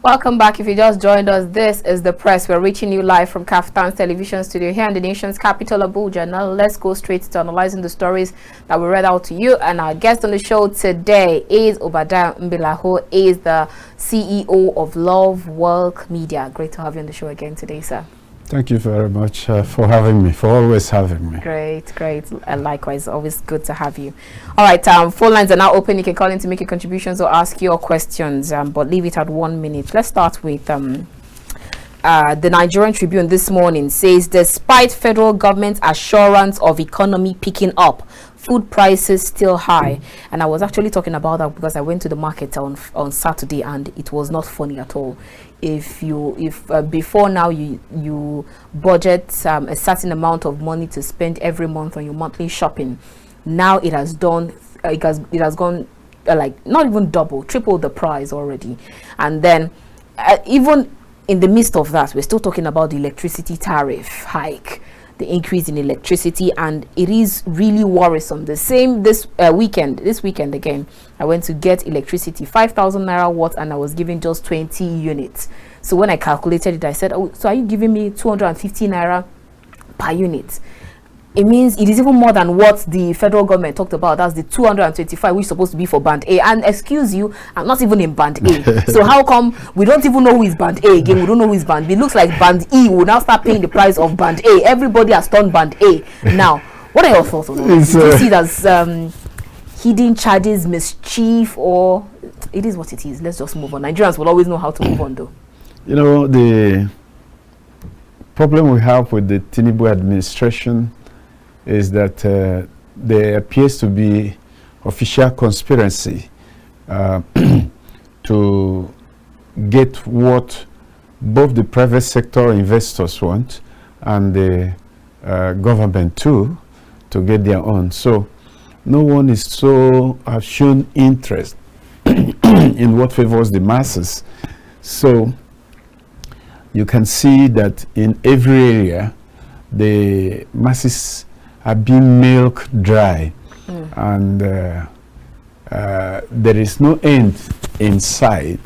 Welcome back. If you just joined us, this is The Press. We're reaching you live from KAFTAN's television studio here in the nation's capital, Abuja. Now, let's go straight to analyzing the stories that we read out to you. And our guest on the show today is Obadiah Mbila, who is the CEO of Lovewalk Media. Great to have you on the show again today, sir. Thank you very much for having me, for always having me. Great. And likewise, always good to have you. All right, phone lines are now open. You can call in to make your contributions or ask your questions, but leave it at 1 minute. Let's start with the Nigerian Tribune this morning says, despite federal government's assurance of economy picking up, food prices still high. And I was actually talking about that because I went to the market on Saturday and it was not funny at all. If before now you budget a certain amount of money to spend every month on your monthly shopping, now it has gone like not even double, triple the price already. And then even in the midst of that, we're still talking about the electricity tariff hike, the increase in electricity, and it is really worrisome. The same this weekend again, I went to get electricity, 5,000 naira watt, and I was given just 20 units. So when I calculated it, I said, oh, so are you giving me 250 naira per unit? It means it is even more than what the federal government talked about. That's the 225, which is supposed to be for band A. And excuse you, I'm not even in band A. So how come we don't even know who is band A again? We don't know who is band B. It looks like band E will now start paying the price of band A. Everybody has turned band A. Now, what are your thoughts on this? Do you see it as hidden charges, mischief, or it is what it is? Let's just move on. Nigerians will always know how to move on, though. You know, the problem we have with the Tinubu administration is that there appears to be official conspiracy to get what both the private sector investors want and the government too, to get their own. So no one is so have shown interest in what favors the masses. So you can see that in every area the masses are being milked dry, and there is no end in sight.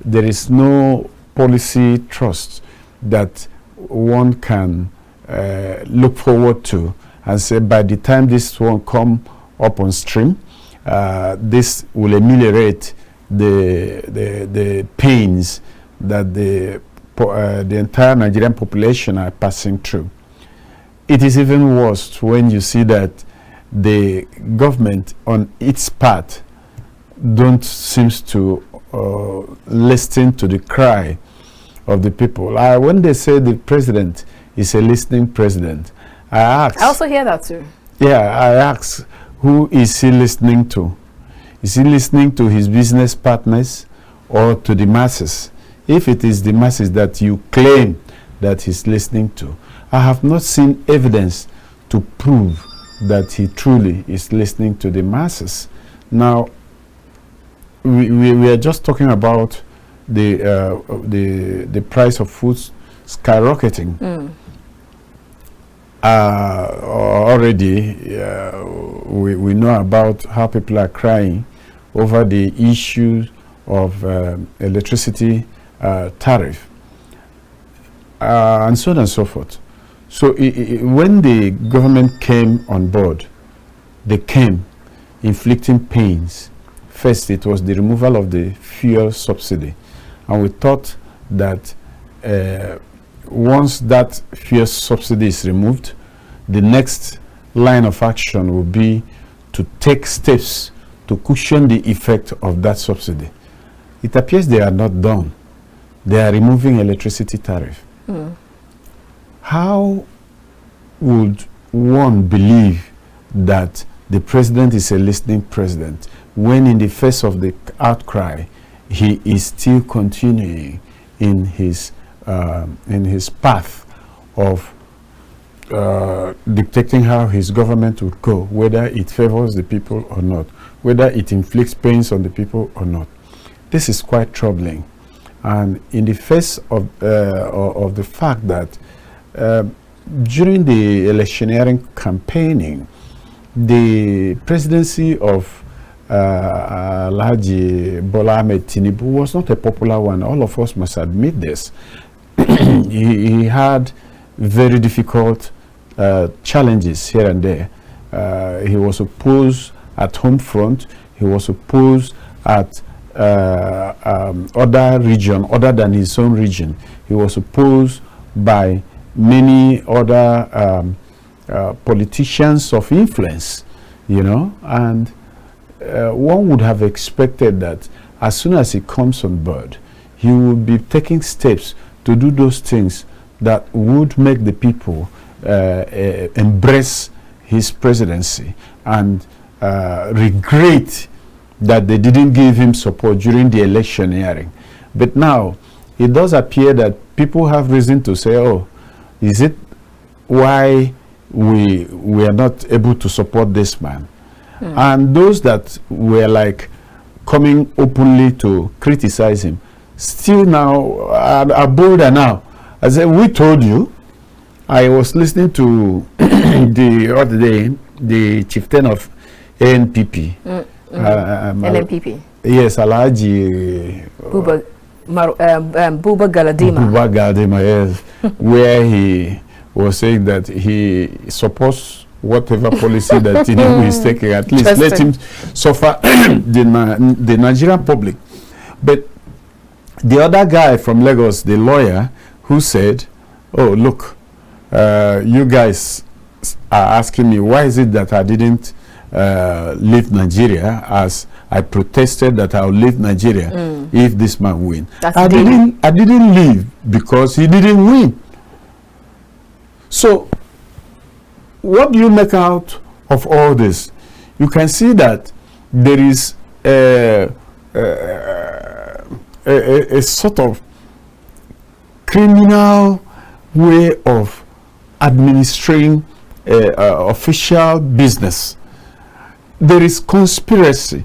There is no policy trust that one can look forward to and say, by the time this one come up on stream, this will ameliorate the pains that the entire Nigerian population are passing through. It is even worse when you see that the government on its part don't seems to listen to the cry of the people. When they say the president is a listening president, I also hear that too. Yeah, I ask, who is he listening to? Is he listening to his business partners or to the masses? If it is the masses that you claim that he's listening to, I have not seen evidence to prove that he truly is listening to the masses. Now, we are just talking about the price of food skyrocketing. Already, we know about how people are crying over the issue of electricity tariff, and so on and so forth. So when the government came on board, they came inflicting pains. First, it was the removal of the fuel subsidy. And we thought that once that fuel subsidy is removed, the next line of action will be to take steps to cushion the effect of that subsidy. It appears they are not done. They are removing electricity tariff. How would one believe that the president is a listening president when in the face of the outcry he is still continuing in his path of dictating how his government would go, whether it favors the people or not, whether it inflicts pains on the people or not? This is quite troubling. And in the face of the fact that during the electioneering campaigning, the presidency of Alhaji Bola Ahmed Tinubu was not a popular one. All of us must admit this. he had very difficult challenges here and there. He was opposed at home front. He was opposed at other region other than his own region. He was opposed by many other politicians of influence, you know, and one would have expected that as soon as he comes on board, he would be taking steps to do those things that would make the people embrace his presidency and regret that they didn't give him support during the election hearing. But now it does appear that people have reason to say, oh, is it why we are not able to support this man? And those that were like coming openly to criticize him still now are bolder now. I said, we told you. I was listening to the other day, the chieftain of ANPP. NNPP. Yes, Alhaji Buba Galadima. Buba Galadima, yes. Where he was saying that he supports whatever policy that Tinubu is taking. At least let him suffer the Nigerian public. But the other guy from Lagos, the lawyer, who said, oh, look, you guys are asking me why is it that I didn't leave Nigeria, as I protested that I'll leave Nigeria if this man win. I didn't leave because he didn't win. So what do you make out of all this? You can see that there is a sort of criminal way of administering official business. There is conspiracy.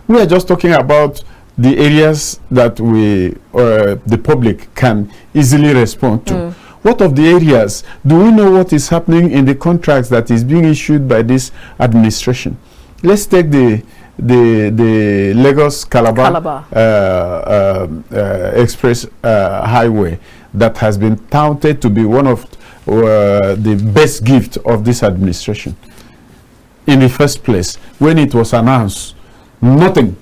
We are just talking about the areas that the public can easily respond to. What of the areas? Do we know what is happening in the contracts that is being issued by this administration? Let's take the Lagos Calabar. Express highway that has been touted to be one of the best gift of this administration. In the first place, when it was announced, nothing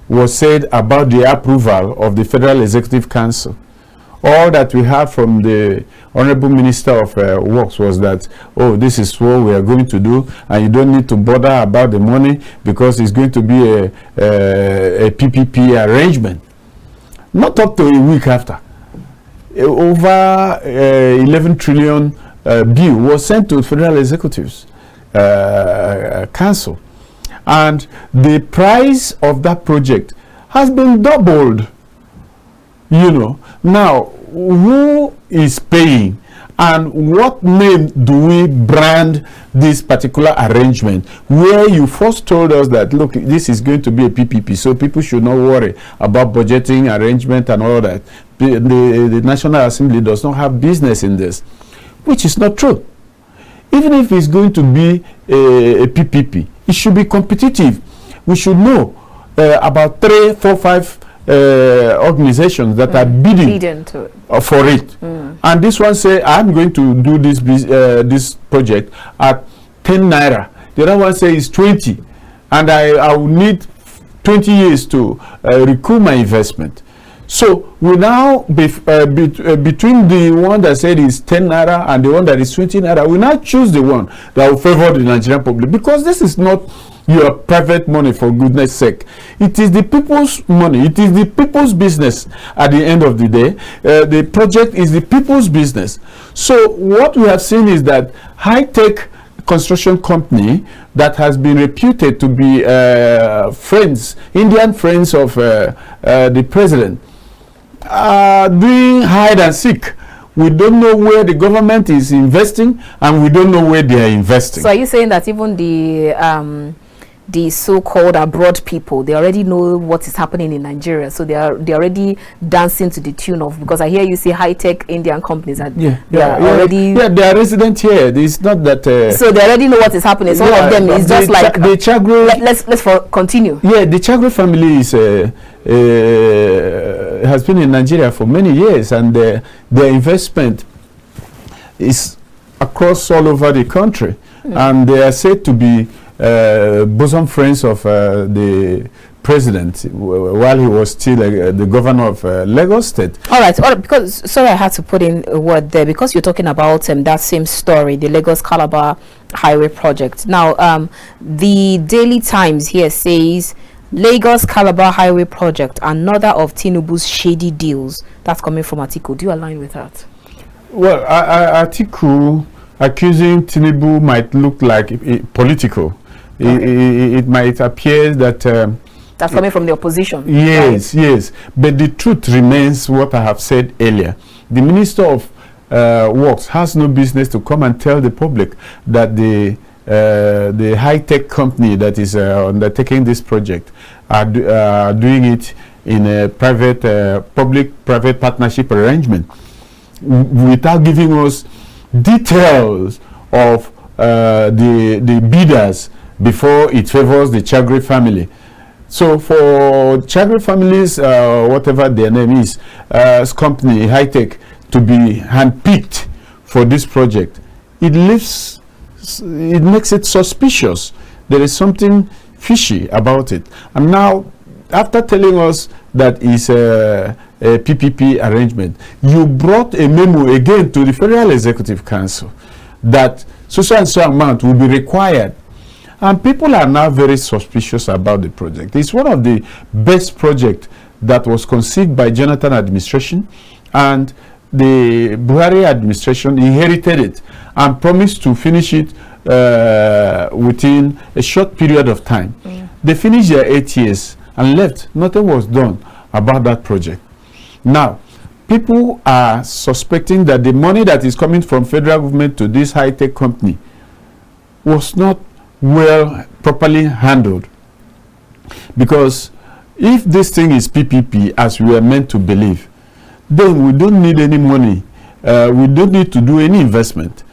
was said about the approval of the Federal Executive Council. All that we heard from the Honorable Minister of Works was that, oh, this is what we are going to do, and you don't need to bother about the money because it's going to be a PPP arrangement. Not up to a week after, over 11 trillion bill was sent to Federal Executives Council, and the price of that project has been doubled. You know, now who is paying and what name do we brand this particular arrangement, where you first told us that, look, this is going to be a PPP, so people should not worry about budgeting arrangement and all that. The National Assembly does not have business in this, which is not true. Even if it's going to be a PPP, it should be competitive. We should know about 3, 4, 5 organizations that are bidding for it, and this one say, I'm going to do this project at 10 naira. The other one say it's 20, and I will need 20 years to recoup my investment. So we now between the one that said is 10 naira and the one that is 20 naira, we now choose the one that will favor the Nigerian public, because this is not your private money, for goodness sake. It is the people's money. It is the people's business at the end of the day. The project is the people's business. So what we have seen is that high-tech construction company that has been reputed to be Indian friends of the president, are doing hide and seek. We don't know where the government is investing, and we don't know where they are investing. So are you saying that even the the so-called abroad people, they already know what is happening in Nigeria, so they're already dancing to the tune of, because I hear you say high-tech Indian companies and they are already they are resident here. It's not that so they already know what is happening. Some of them is just like the Chagro. Let's continue. Yeah, the Chagro family is has been in Nigeria for many years, and their investment is across all over the country, and they are said to be bosom friends of the president while he was still the governor of Lagos State. All right, because sorry, I had to put in a word there because you're talking about that same story, the Lagos Calabar Highway project. Now, the Daily Times here says Lagos Calabar Highway project, another of Tinubu's shady deals. That's coming from Atiku. Do you align with that? Well, Atiku accusing Tinubu might look like political. Okay. It might appear that that's coming from the opposition. Yes, right? Yes. But the truth remains what I have said earlier. The Minister of Works has no business to come and tell the public that the high-tech company that is undertaking this project are doing it in a public-private partnership arrangement without giving us details of the bidders before it favors the Chagre family. So for Chagre families, whatever their name is, company, high-tech, to be handpicked for this project, it makes it suspicious. There is something fishy about it. And now, after telling us that it's a PPP arrangement, you brought a memo again to the Federal Executive Council that so and so amount will be required. And people are now very suspicious about the project. It's one of the best projects that was conceived by Jonathan administration, and the Buhari administration inherited it and promised to finish it within a short period of time. They finished their 8 years and left. Nothing was done about that project. Now, people are suspecting that the money that is coming from federal government to this high-tech company was not properly handled. Because if this thing is PPP, as we are meant to believe, then we don't need any money. We don't need to do any investment.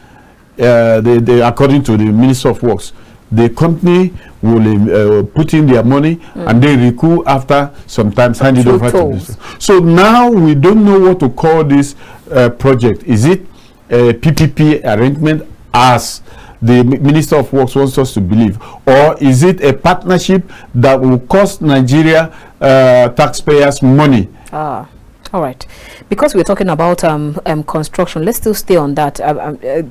According to the Minister of Works, the company will put in their money and then recoup after sometimes hand it over to this. So now we don't know what to call this project. Is it a PPP arrangement as the Minister of Works wants us to believe, or is it a partnership that will cost Nigeria taxpayers money? All right, because we're talking about construction, let's still stay on that.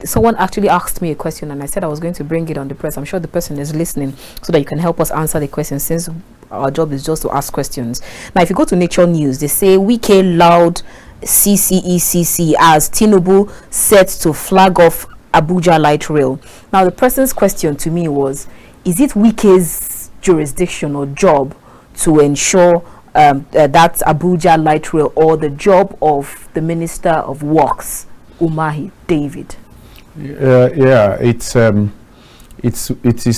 Someone actually asked me a question and I said I was going to bring it on the press. I'm sure the person is listening so that you can help us answer the question, since our job is just to ask questions. Now, if you go to Nature News, they say Wike loud CCECC as Tinubu set to flag off Abuja light rail. Now, the person's question to me was, is it Wike's jurisdiction or job to ensure that Abuja light rail, or the job of the Minister of Works, Umahi David? Yeah, it is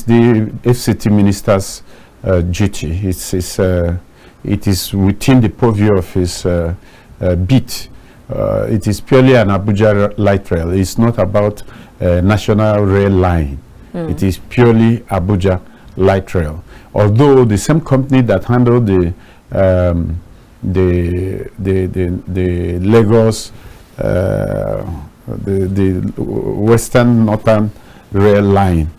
the FCT minister's duty. It is within the purview of his beat. It is purely an Abuja light rail. It's not about national rail line. It is purely Abuja light rail. Although the same company that handled the Lagos, the Western Northern rail line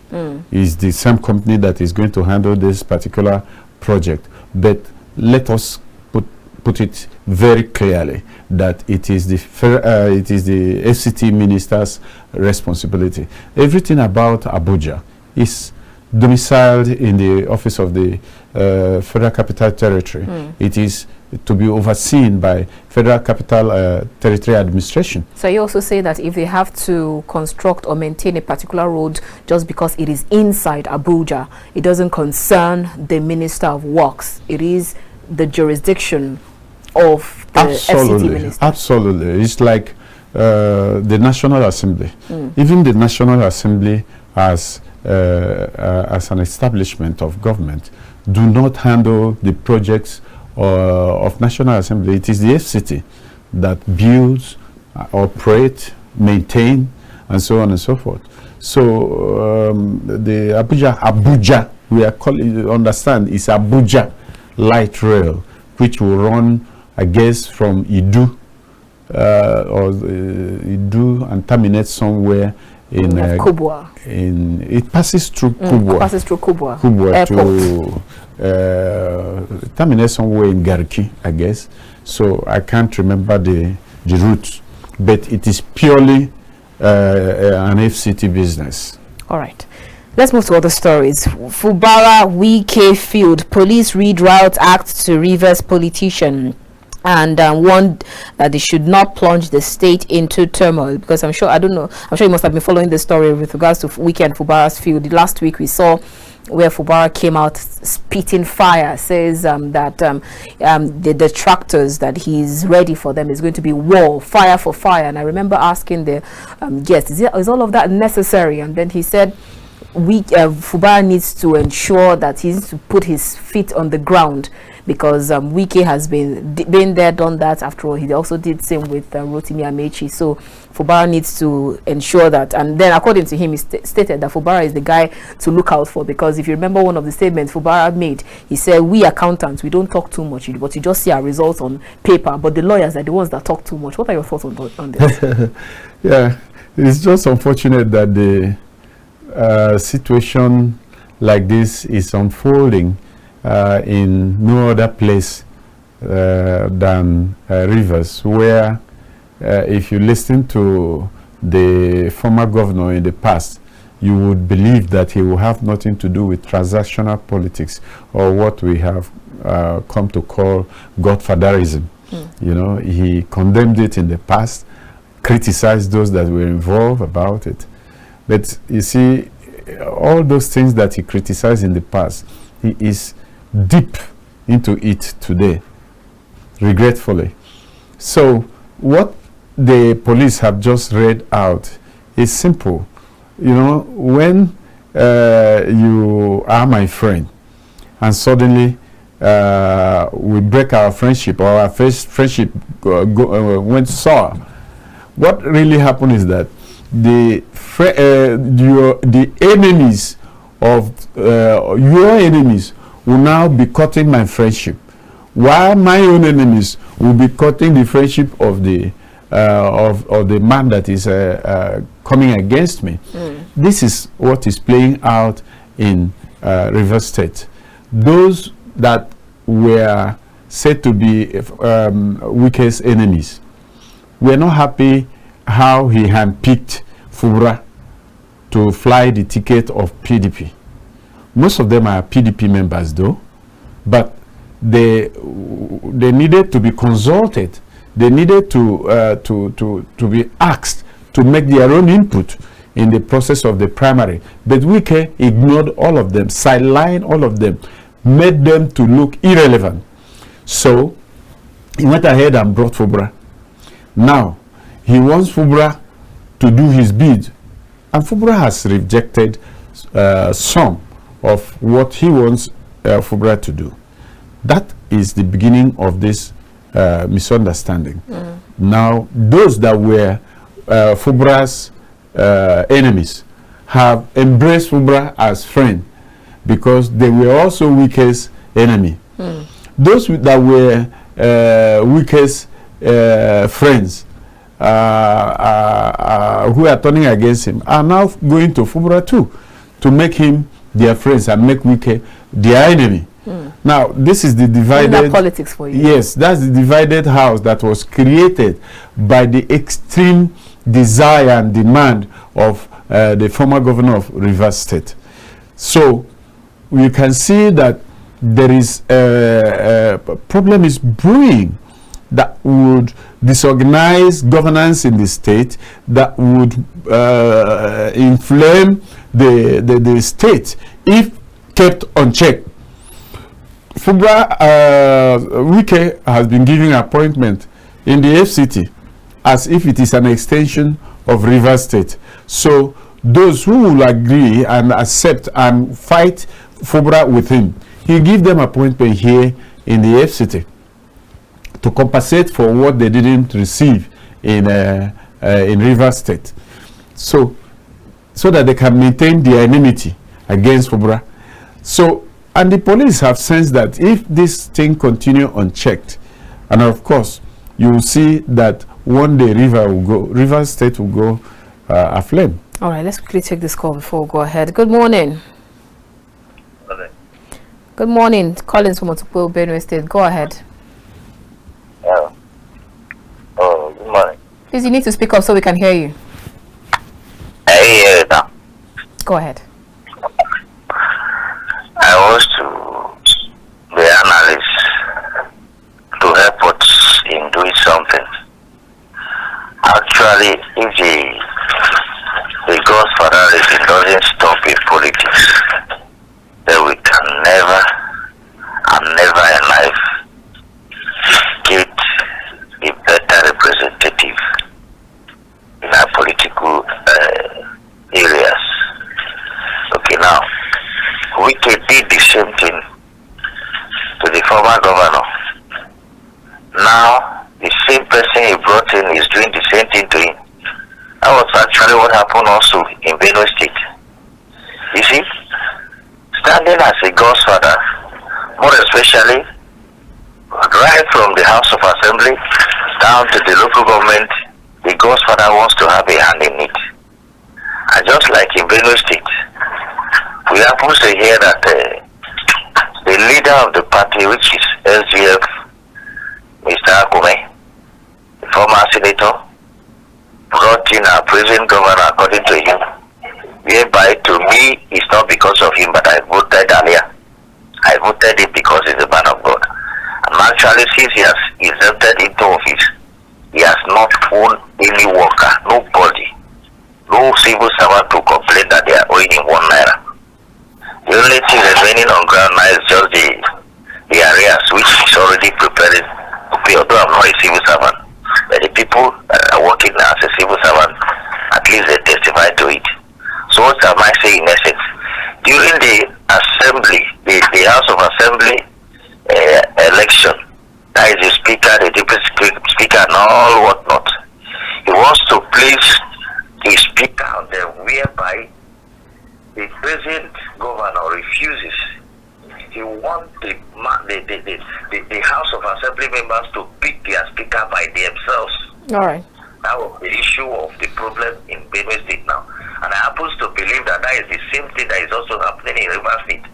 is the same company that is going to handle this particular project. But let us put it very clearly that it is the FCT minister's responsibility. Everything about Abuja is domiciled in the office of the Federal Capital Territory. It is to be overseen by Federal Capital Territory Administration. So you also say that if they have to construct or maintain a particular road just because it is inside Abuja, it doesn't concern the Minister of Works. It is the jurisdiction of the FCT minister. Absolutely. It's like the National Assembly. Even the National Assembly as an establishment of government, do not handle the projects of National Assembly. It is the FCT that builds, operate, maintain, and so on and so forth. So the Abuja, we are calling, understand, is Abuja light rail, which will run, I guess, from Idu Idu and terminate somewhere in Kubwa. It passes through Kubwa. Passes through Kubwa. Kubwa to terminate somewhere in Garki, I guess. So I can't remember the route, but it is purely an FCT business. All right. Let's move to other stories. Fubara, Wike, Feud. Police read route act to Rivers politician and warned that they should not plunge the state into turmoil, because I'm sure you must have been following the story with regards to Wike and Fubara's Feud. Last week we saw where Fubara came out spitting fire, says that the detractors, that he's ready for them, is going to be war, fire for fire. And I remember asking the guest, is all of that necessary? And then he said, Fubara needs to ensure that he needs to put his feet on the ground, because Wike has been there, done that. After all, he also did same with Rotimi Amechi. So Fubara needs to ensure that. And then, according to him, he stated that Fubara is the guy to look out for, because if you remember one of the statements Fubara made, he said, we accountants, we don't talk too much, but you just see our results on paper, but the lawyers are the ones that talk too much. What are your thoughts on this? Yeah, it's just unfortunate that the situation like this is unfolding in no other place than Rivers, where if you listen to the former governor in the past, you would believe that he will have nothing to do with transactional politics, or what we have come to call godfatherism. You know, he condemned it in the past, criticized those that were involved about it. But you see, all those things that he criticized in the past, he is deep into it today, regretfully. So what the police have just read out is simple. You know, when you are my friend and suddenly we break our friendship, or our first friendship went sour, what really happened is that the enemies of your enemies will now be cutting my friendship, while my own enemies will be cutting the friendship of the man that is coming against me. This is what is playing out in Rivers State. Those that were said to be Wike's enemies were not happy how he handpicked Fubara to fly the ticket of PDP. Most of them are PDP members, though, but they needed to be consulted. They needed to be asked to make their own input in the process of the primary. But Wike ignored all of them, sidelined all of them, made them to look irrelevant. So he went ahead and brought Fubara. Now he wants Fubara to do his bid, and Fubara has rejected some of what he wants Fubara to do. That is the beginning of this misunderstanding. Now those that were Fubara's enemies have embraced Fubara as friend, because they were also Wike's enemy. Those that were Wike's friends, who are turning against him, are now going to Fubara too, to make him their friends and make Wike their enemy. Now this is the divided politics for you. Yes, that's the divided house that was created by the extreme desire and demand of the former governor of Rivers State. So you can see that there is a problem is brewing that would disorganize governance in the state, that would inflame the state if kept unchecked. Fubara, Wike has been giving appointment in the FCT as if it is an extension of Rivers State. So those who will agree and accept and fight Fubara with him, he give them appointment here in the FCT to compensate for what they didn't receive in Rivers State, so that they can maintain their enmity against Fubara. So, and the police have sensed that if this thing continue unchecked, and of course you will see that one day Rivers State will go aflame. All right, let's quickly take this call before we go ahead. Good morning. Good morning. Collins from Otukpo, Benue State. Go ahead. Yeah. Oh, good morning. Please, you need to speak up so we can hear you. I hear you now. Go ahead. I was to the analyst to help us in doing something. Actually, if the Godfather doesn't stop in politics, then we can never in life get a better representative in our political areas. Okay, now, Wike did the same thing to the former governor. Now, the same person he brought in is doing the same thing to him. That was actually what happened also in Benue State. You see, standing as a Godfather, more especially right from the House of Assembly down to the local government, the Godfather wants to have a hand in it. And just like in Benue State, we happen to hear that the leader of the party, which is SGF, Mr. Akume, the former senator, brought in a prison governor according to him, whereby to me it's not because of him, but I voted earlier. I voted him because he's a man of God. And actually, since he has exempted into office, he has not owned any worker, nobody, no civil servant to complain that they are owing him 1 naira. The only thing remaining on ground now is just the arrears, which is already preparing to pay, although I'm not a civil servant. But the people that are working now as a civil servant, at least they testify to it. So what am I saying in essence? During the assembly, the House of Assembly election, that is the speaker, the deputy speaker, and all whatnot, he wants to place the speaker on there, whereby the present governor refuses. He wants the House of Assembly members to pick their speaker by themselves. All right. That was the issue of the problem in Benue State now. And I happen to believe that is the same thing that is also happening in Rivers State.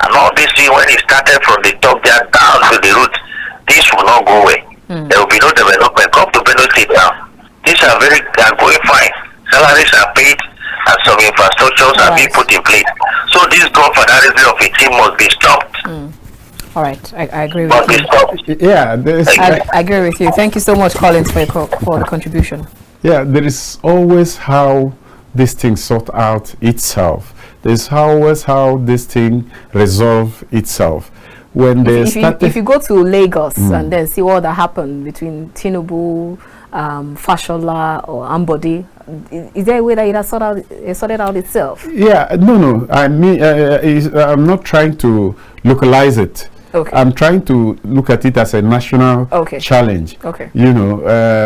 And all this thing, when it started from the top there down to the root, this will not go away. There will be no development. Come to Benue State now. These are going fine. Salaries are paid and some infrastructures are being put in place. So this godfatherism of a team must be stopped. All right, I agree with you. Yeah, I agree with you. Thank you so much, Collins, for the contribution. Yeah, there is always how this thing sort out itself. There's always how this thing resolve itself. When they if you go to Lagos and then see what that happened between Tinubu, Fashola or Ambodi, is there a way that it has sorted out itself? Yeah, no. I mean, I'm not trying to localize it. Okay. I'm trying to look at it as a national challenge. Okay. You know,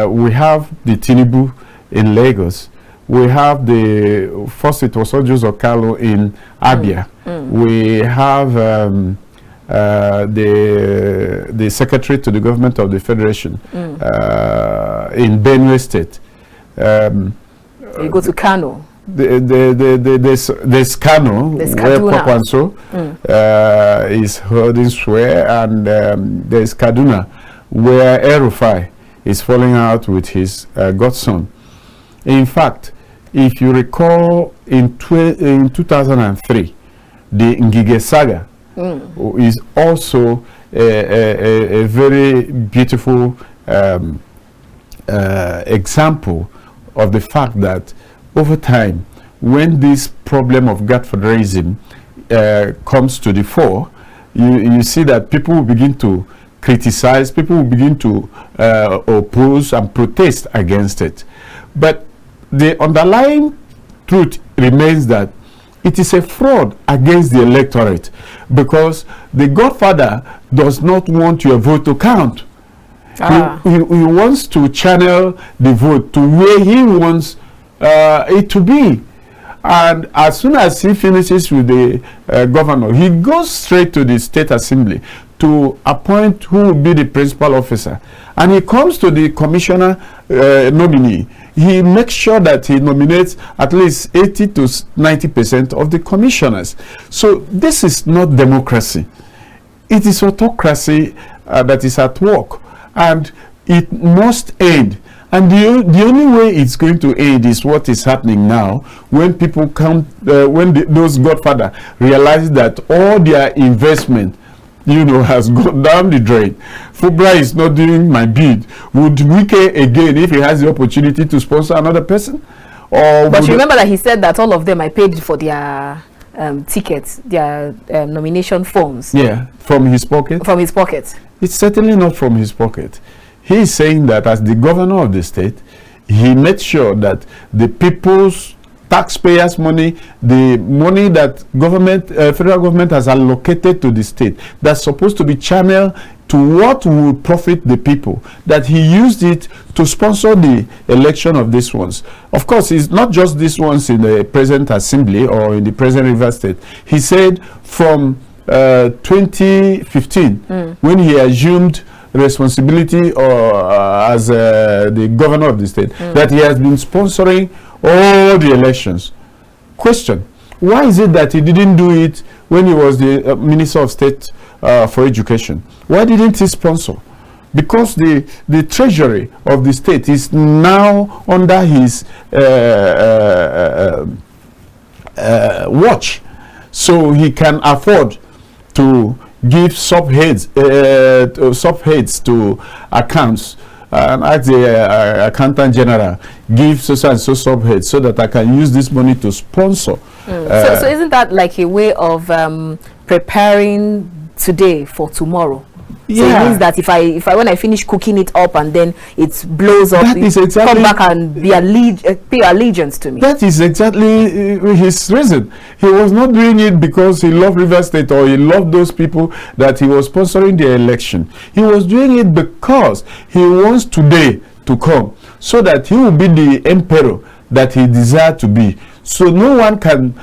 we have the Tinubu in Lagos. We have first it was Orji Okalo in Abia. We have the secretary to the government of the federation in Benue State. You go to Kano. There's Kano, where Pokwanso is holding swear, and there's Kaduna, where El-Rufai is falling out with his godson. In fact, if you recall, in 2003, the Ngige saga is also a very beautiful example of the fact that over time, when this problem of godfatherism comes to the fore, you see that people will begin to criticize, people will begin to oppose and protest against it. But the underlying truth remains that it is a fraud against the electorate, because the Godfather does not want your vote to count. He wants to channel the vote to where he wants it to be. And as soon as he finishes with the governor, he goes straight to the state assembly to appoint who will be the principal officer. And he comes to the commissioner nominee. He makes sure that he nominates at least 80 to 90% of the commissioners. So this is not democracy. It is autocracy that is at work. And it must end. And the only way it's going to end is what is happening now, when people come, when those Godfather realize that all their investment, has gone down the drain. Fubara is not doing my bid. Would Wike again, if he has the opportunity to sponsor another person? But you remember that he said that all of them I paid for their tickets, their nomination forms. Yeah, from his pocket? From his pocket. It's certainly not from his pocket. He is saying that as the governor of the state, he made sure that the people's taxpayers' money, the money that federal government has allocated to the state, that's supposed to be channeled to what will profit the people, that he used it to sponsor the election of these ones. Of course, it's not just these ones in the present assembly or in the present River State. He said from 2015, when he assumed responsibility as the governor of the state, that he has been sponsoring all the elections. Question: why is it that he didn't do it when he was the Minister of State for Education? Why didn't he sponsor? Because the treasury of the state is now under his watch, so he can afford to give subheads to accounts, and ask the accountant general, give so and so subheads so that I can use this money to sponsor. So isn't that like a way of preparing today for tomorrow? So it means that if I when I finish cooking it up and then it blows up, that is exactly, come back and pay allegiance to me. That is exactly his reason. He was not doing it because he loved River State or he loved those people that he was sponsoring the election. He was doing it because he wants today to come, so that he will be the emperor that he desired to be. So no one can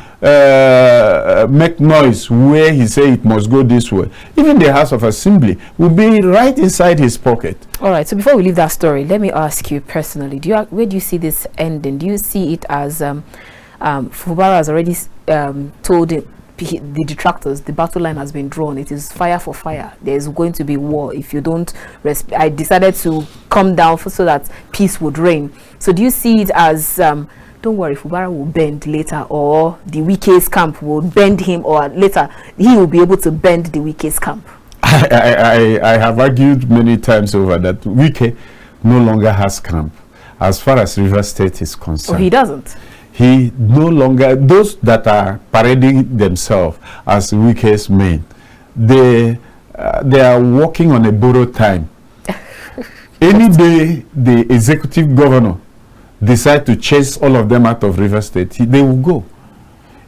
make noise where he say it must go this way. Even the House of Assembly will be right inside his pocket. All right. So before we leave that story, let me ask you personally: where do you see this ending? Do you see it as Fubara has already told the detractors the battle line has been drawn? It is fire for fire. There is going to be war if you don't. I decided to come down so that peace would reign. So do you see it as don't worry, Fubara will bend later, or the Wike's camp will bend him, or later he will be able to bend the Wike's camp? I have argued many times over that Wike no longer has camp as far as River State is concerned. Oh, he doesn't? He no longer, those that are parading themselves as Wike's men, they are working on a borrowed time. Any day the executive governor decide to chase all of them out of River State, they will go.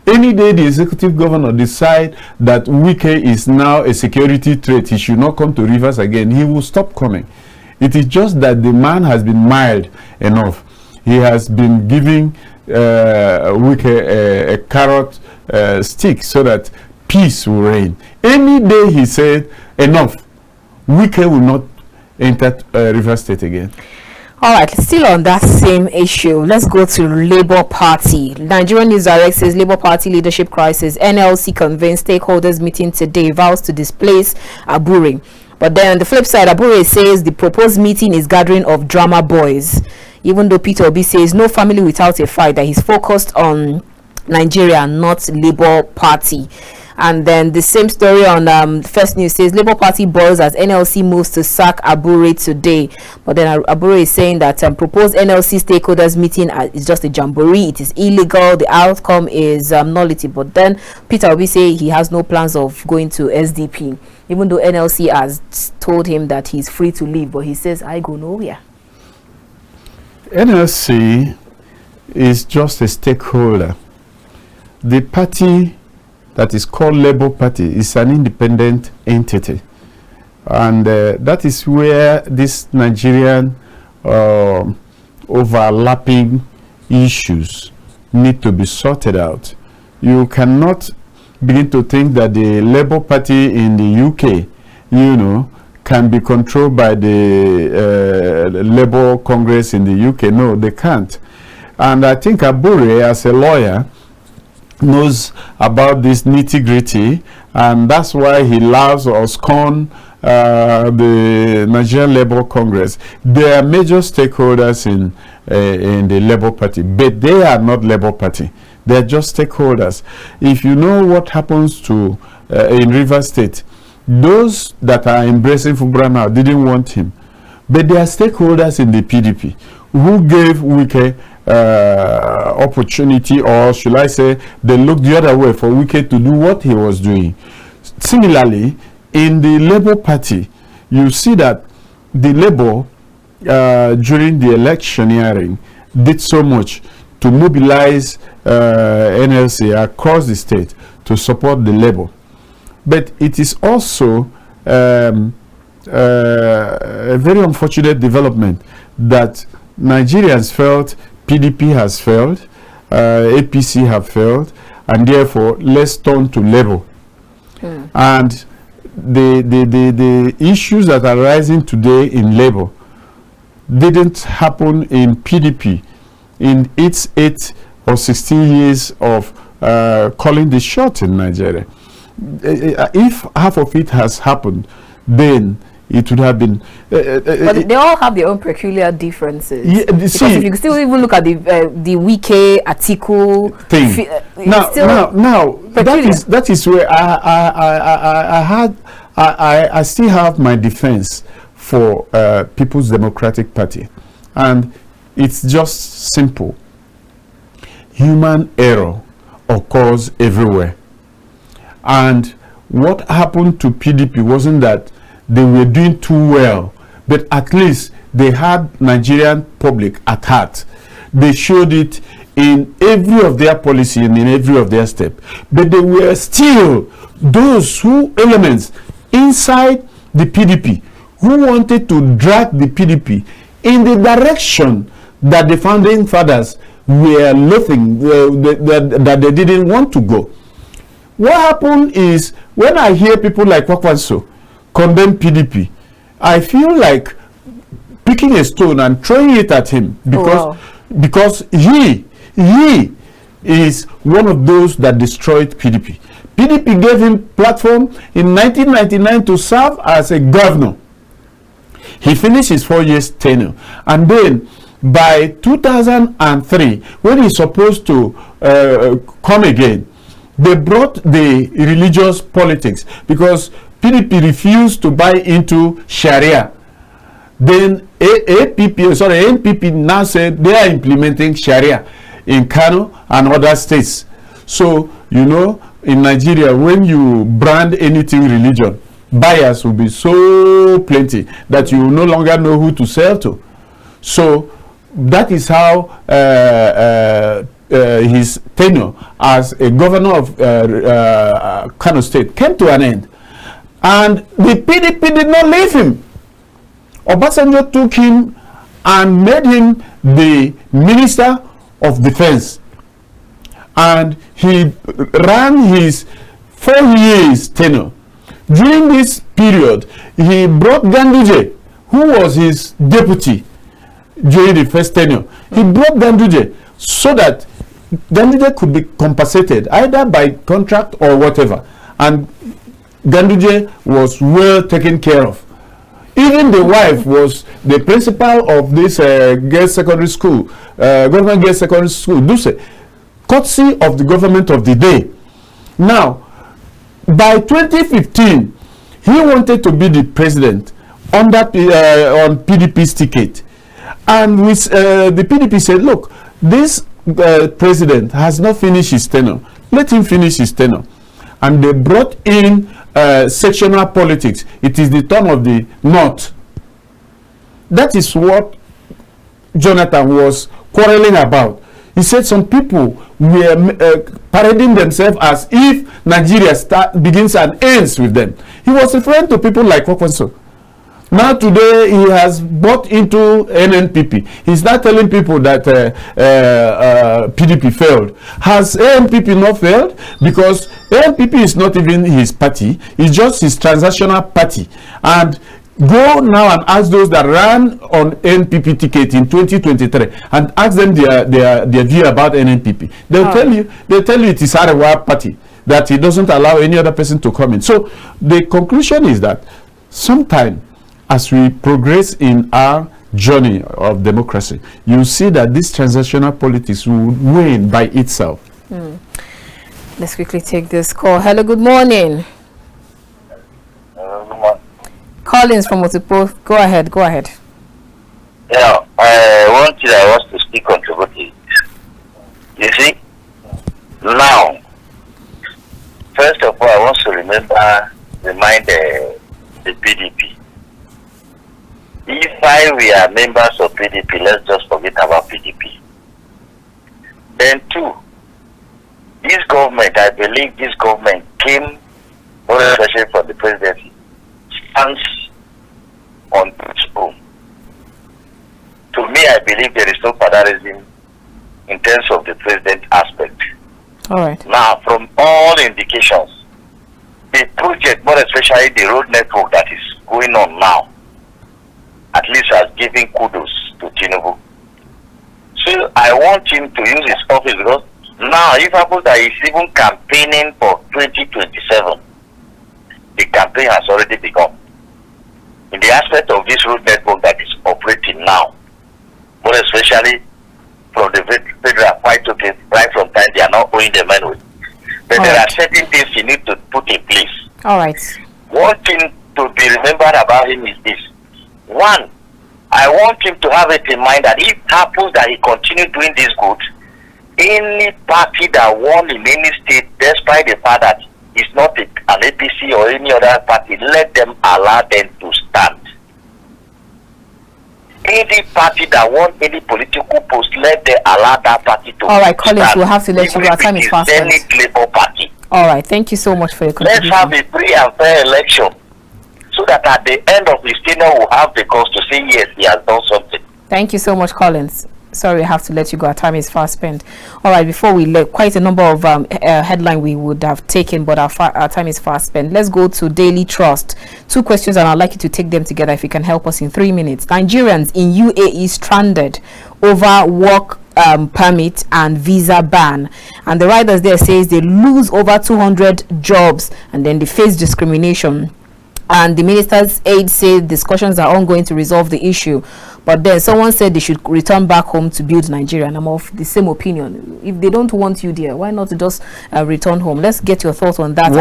Any day the executive governor decide that Wike is now a security threat, he should not come to Rivers again, he will stop coming. It is just that the man has been mild enough. He has been giving Wike a carrot stick so that peace will reign. Any day he said enough, Wike will not enter River State again. All right, still on that same issue, let's go to Labour Party. Nigerian News Direct says Labour Party leadership crisis. NLC convenes stakeholders meeting today, vows to displace Abure. But then on the flip side, Abure says the proposed meeting is gathering of drama boys. Even though Peter Obi says no family without a fight, that he's focused on Nigeria, not Labour Party. And then the same story on First News says Labour Party boils as NLC moves to sack Abure today. But then Abure is saying that proposed NLC stakeholders meeting is just a jamboree. It is illegal. The outcome is nullity. But then Peter Obi say he has no plans of going to SDP, even though NLC has told him that he's free to leave. But he says, I go nowhere. NLC is just a stakeholder. The party that is called Labour Party is an independent entity. And that is where this Nigerian overlapping issues need to be sorted out. You cannot begin to think that the Labour Party in the UK, you know, can be controlled by the Labour Congress in the UK. No, they can't. And I think Abure, as a lawyer, knows about this nitty-gritty, and that's why he loves or scorns the Nigerian Labour Congress. They are major stakeholders in the Labour Party, but they are not Labour Party. They are just stakeholders. If you know what happens to in Rivers State, those that are embracing Fubara now didn't want him, but they are stakeholders in the PDP who gave Wike opportunity, or should I say, they looked the other way for Wike to do what he was doing. Similarly, in the Labour Party, you see that the Labour during the electioneering did so much to mobilize NLC across the state to support the Labour. But it is also a very unfortunate development that Nigerians felt PDP has failed, APC have failed, and therefore let's turn to Labour. And the issues that are rising today in Labour didn't happen in PDP in its 8 or 16 years of calling the shot in Nigeria. If half of it has happened, then it would have been. But they all have their own peculiar differences. Yeah, because if you still even look at the Wike article thing. Now that is where I still have my defense for People's Democratic Party, and it's just simple. Human error occurs everywhere. And what happened to PDP wasn't that they were doing too well, but at least they had Nigerian public at heart. They showed it in every of their policy and in every of their step. But they were still those elements inside the PDP who wanted to drag the PDP in the direction that the founding fathers were loathing, that they didn't want to go. What happened is, when I hear people like Kwakwanso condemn PDP, I feel like picking a stone and throwing it at him, because he is one of those that destroyed PDP. PDP gave him platform in 1999 to serve as a governor. He finished his 4 years tenure, and then by 2003, when he's supposed to come again, they brought the religious politics because PDP refused to buy into Sharia. Then NPP now said they are implementing Sharia in Kano and other states. So, you know, in Nigeria, when you brand anything religion, buyers will be so plenty that you will no longer know who to sell to. So that is how his tenure as a governor of Kano State came to an end. And the PDP did not leave him. Obasanjo took him and made him the Minister of Defense. And he ran his 4 years tenure. During this period, he brought Ganduje, who was his deputy during the first tenure. He brought Ganduje so that Ganduje could be compensated either by contract or whatever. And Ganduje was well taken care of. Even the wife was the principal of this girls' secondary school, government girls' secondary school, Duse, courtesy of the government of the day. Now, by 2015, he wanted to be the president on PDP's ticket. And the PDP said, look, this president has not finished his tenure. Let him finish his tenure. And they brought in sectional politics. It is the turn of the North. That is what Jonathan was quarreling about. He said some people were parading themselves as if Nigeria begins and ends with them. He was referring to people like Kwakwanso. Now today he has bought into NNPP. He's not telling people that PDP failed. Has ANPP not failed? Because ANPP is not even his party. It's just his transactional party. And go now and ask those that ran on NPP ticket in 2023 and ask them their view about NNPP. They'll tell you it is Arewa party, that he doesn't allow any other person to come in. So the conclusion is that sometime as we progress in our journey of democracy, you see that this transactional politics will wane by itself. Let's quickly take this call. Hello, good morning. Good morning. Collins from Otipo. Go ahead. Yeah, one thing I want to speak controversially. You see, now, first of all, I want to remind the PDP. If we are members of PDP, let's just forget about PDP. Then two, this government, I believe this government came, more especially for the presidency, stands on its own. To me, I believe there is no federalism in terms of the president aspect. All right. Now, from all indications, the project, more especially the road network that is going on now, at least has given kudos to Tinubu. So I want him to use his office because now, if happens that he's even campaigning for 2027, the campaign has already begun. In the aspect of this road network that is operating now, more especially from the federal, quite okay, right from time they are not owing the money. But there are certain things you need to put in place. All right. One thing to be remembered about him is this. One, I want him to have it in mind that if it happens that he continues doing this good, any party that won in any state, despite the fact that it's not an APC or any other party, let them allow them to stand. Any party that won any political post, let them allow that party to stand. All right, Collins, we'll have to let you go. Our time is fast. Any Labour Party. All right, thank you so much for your contribution. Let's have a free and fair election, so that at the end of his tenure, we'll have the cause to say, yes, he has done something. Thank you so much, Collins. Sorry, I have to let you go. Our time is fast spent. All right, before we let quite a number of headline we would have taken, but our time is fast spent. Let's go to Daily Trust. 2 questions, and I'd like you to take them together if you can help us in 3 minutes. Nigerians in UAE stranded over work permit and visa ban, and the writers there says they lose over 200 jobs and then they face discrimination. And the minister's aide said discussions are ongoing to resolve the issue. But then someone said they should return back home to build Nigeria. And I'm of the same opinion. If they don't want you there, why not just return home? Let's get your thoughts on that.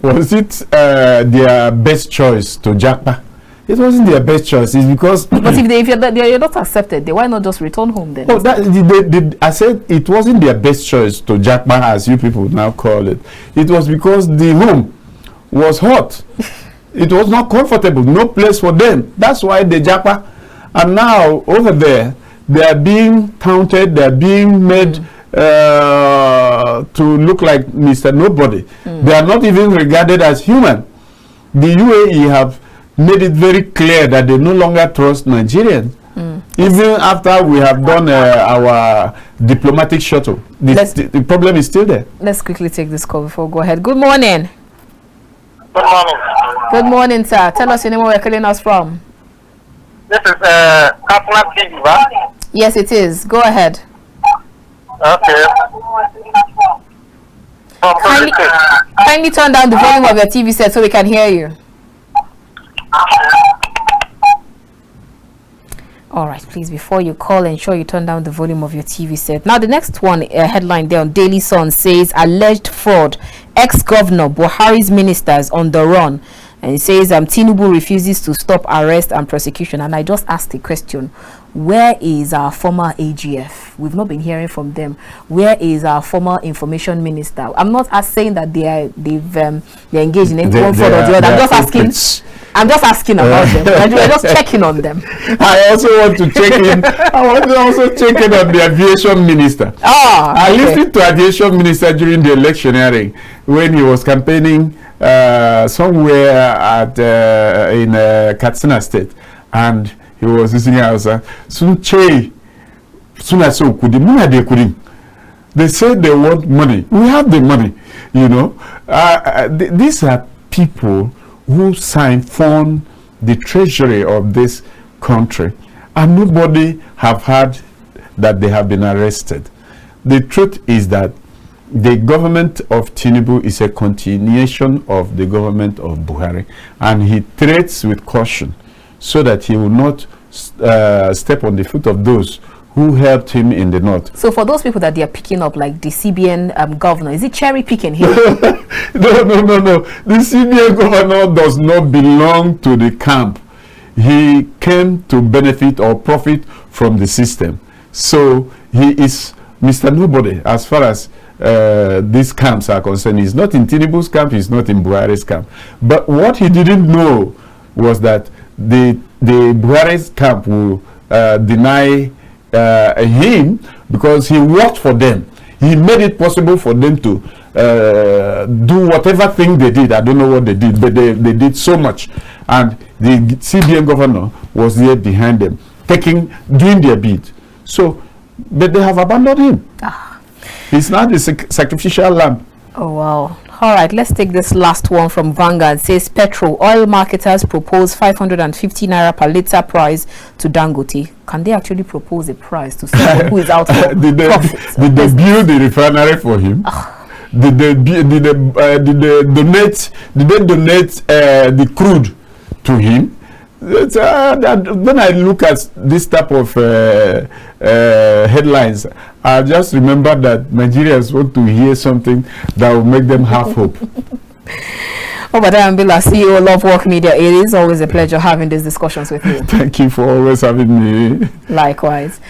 Was it their best choice to Japa? It wasn't their best choice. It's because... But if you're not accepted, why not just return home then? Oh, I said it wasn't their best choice to Japa, as you people now call it. It was because the home was hot. It was not comfortable. No place for them. That's why they Japa. And now over there, they are being counted. They are being made to look like Mr. Nobody. They are not even regarded as human. The UAE have made it very clear that they no longer trust Nigerians. Even after we have done our diplomatic shuttle, the problem is still there. Let's quickly take this call before we go ahead. Good morning. Good morning. Good morning, sir. Tell us your name, where you're calling us from. This is KAFTAN TV, right? Yes, it is. Go ahead. Okay. Kindly turn down the volume of your TV set so we can hear you. All right, please, before you call, ensure you turn down the volume of your TV set. Now, the next one, headline there on Daily Sun says, alleged fraud, ex-governor Buhari's ministers on the run. And it says, Tinubu refuses to stop arrest and prosecution. And I just asked a question. Where is our former AGF? We've not been hearing from them. Where is our former information minister? I'm not saying that they're engaged in any one fraud or the other. I'm just asking. I'm just asking about them. We're just checking on them. I also want to check in. I want to also check in on the aviation minister. I listened to aviation minister during the electioneering when he was campaigning somewhere at in Katsina State, and he was using Hausa. They said they want money. We have the money, you know. These are people who siphon the treasury of this country, and nobody have heard that they have been arrested. The truth is that the government of Tinubu is a continuation of the government of Buhari, and he treads with caution so that he will not step on the foot of those who helped him in the north. So for those people that they are picking up, like the CBN governor, is it cherry picking here? No. The CBN governor does not belong to the camp. He came to benefit or profit from the system. So he is Mr. Nobody as far as these camps are concerned. He's not in Tinubu's camp, he's not in Buhari's camp. But what he didn't know was that the Buhari's camp will deny him because he worked for them. He made it possible for them to do whatever thing they did. I don't know what they did, but they did so much. And the CBN governor was there behind them, doing their bid. So, but they have abandoned him. He's not the sacrificial lamb. Oh, wow. All right, let's take this last one from Vanguard. It says petrol oil marketers propose 550 naira per litre price to Dangote. Can they actually propose a price to someone who is out for profit? Did they build the refinery for him? Did they donate the crude to him? When I look at this type of headlines, I just remember that Nigerians want to hear something that will make them have hope. Obadiah Mbila, CEO, Lovewalk Media. It is always a pleasure having these discussions with you. Thank you for always having me. Likewise.